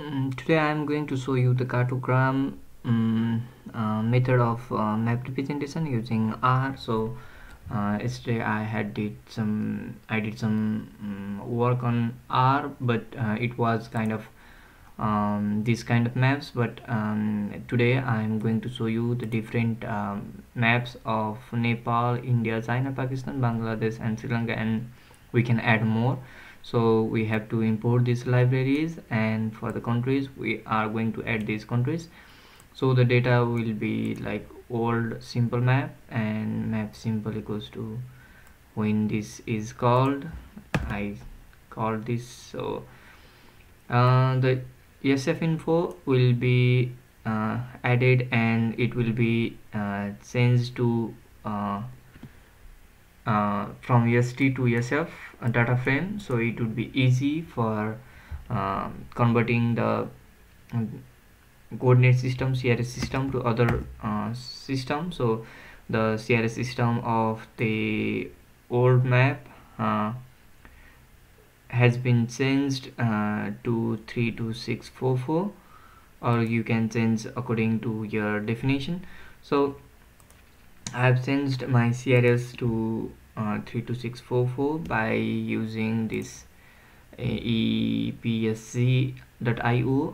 Today I am going to show you the cartogram method of map representation using R. So yesterday I did some work on R, but it was kind of this kind of maps. But today I am going to show you the different maps of Nepal, India, China, Pakistan, Bangladesh, and Sri Lanka, and we can add more. So we have to import these libraries, and for the countries we are going to add these countries. So the data will be like old simple map, and map simple equals to when this is called, I called this. So the SF info will be added, and it will be changed to from ST to SF data frame, so it would be easy for converting the coordinate system, CRS system, to other system. So the CRS system of the old map has been changed to 32644, or you can change according to your definition. So I have changed my CRS to 32644 by using this epsc.io.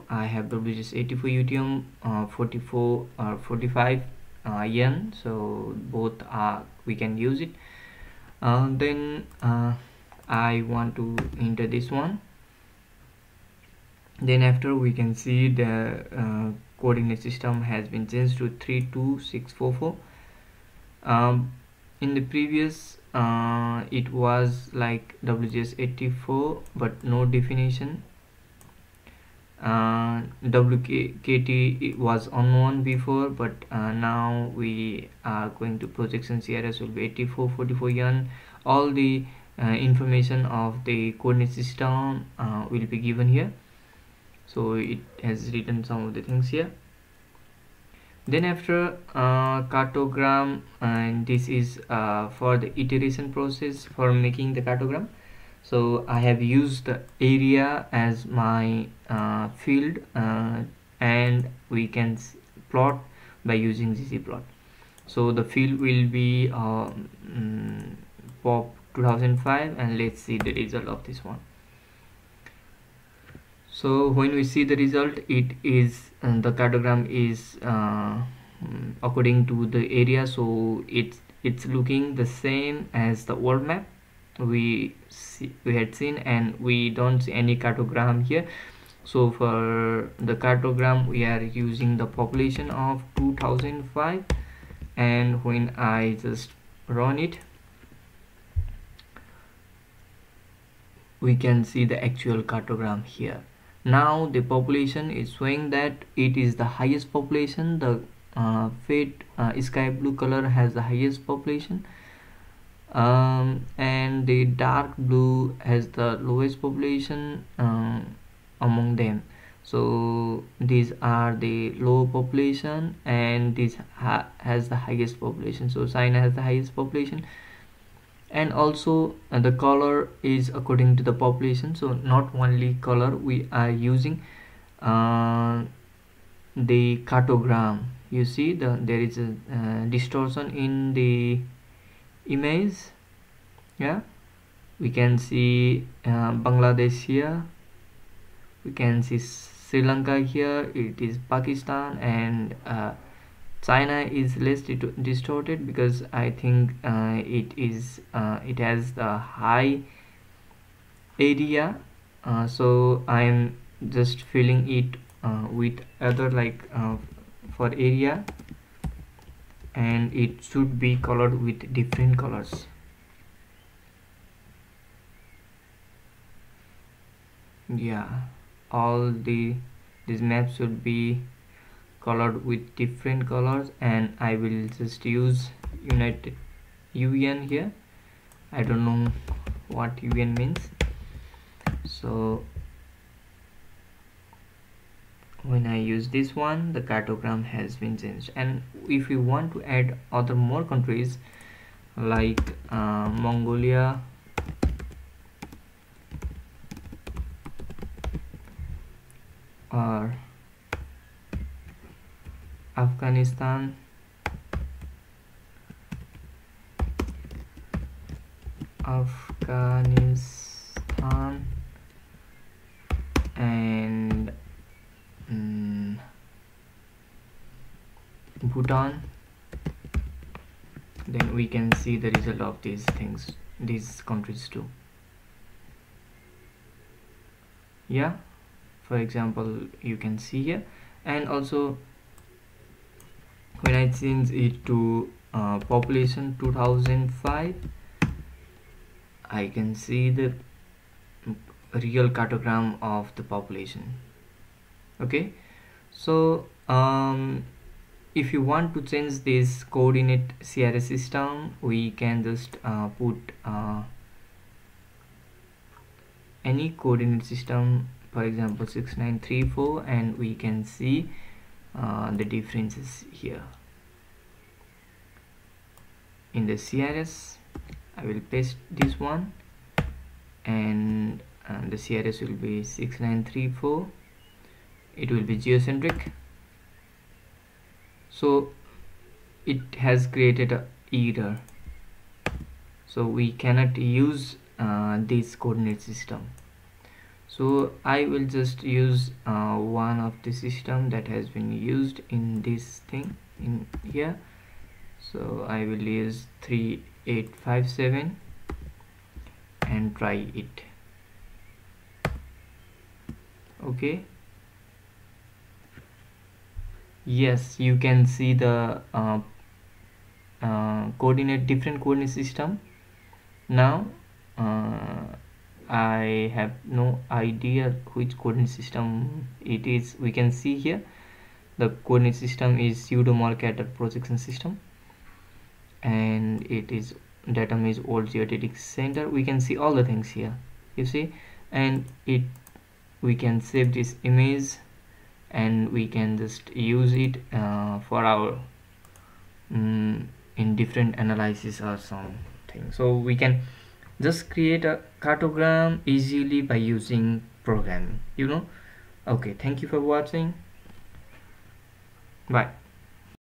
I have WGS84 UTM 44 or 45 yen, so both we can use it. Then I want to enter this one. Then after, we can see the coordinate system has been changed to 32644. In the previous it was like WGS84 but no definition. WKT was unknown before, but now we are going to projection CRS will be 8444 yen. All the information of the coordinate system will be given here. So it has written some of the things here. Then after cartogram, and this is for the iteration process for making the cartogram. So I have used the area as my field, and we can plot by using ggplot. So the field will be pop 2005, and let's see the result of this one. So when we see the result, it is the cartogram is according to the area, so it's looking the same as the old map we had seen, and we don't see any cartogram here. So for the cartogram, we are using the population of 2005, and when I just run it, we can see the actual cartogram here. Now the population is showing that it is the highest population. The fade sky blue color has the highest population, and the dark blue has the lowest population among them. So these are the low population, and this has the highest population. So China has the highest population, and also the color is according to the population. So not only color, we are using the cartogram. You see there is a distortion in the image. Yeah, we can see Bangladesh here, we can see Sri Lanka here, it is Pakistan, and China is less distorted because I think it has the high area. So I am just filling it with other for area, and it should be colored with different colors. Yeah, all these maps should be colored with different colors, and I will just use United UN here. I don't know what UN means. So when I use this one, the cartogram has been changed. And if we want to add other more countries like Mongolia, or Afghanistan, and Bhutan, then we can see the result of these things, these countries too. Yeah, for example, you can see here. And also when I change it to population 2005, I can see the real cartogram of the population. Okay, so if you want to change this coordinate CRS system, we can just put any coordinate system, for example 6934, and we can see the differences here. In the CRS, I will paste this one, and the CRS will be 6934. It will be geocentric, so it has created a error, so we cannot use this coordinate system. So I will just use one of the system that has been used in this thing in here. So I will use 3857 and try it. Okay, yes, you can see the different coordinate system. Now I have no idea which coordinate system it is. We can see here the coordinate system is pseudo-Mercator projection system, and it is datum is old geodetic center. We can see all the things here, you see, and we can save this image and we can just use it for our in different analysis or something. So we can just create a cartogram easily by using programming, you know. Okay, thank you for watching. Bye.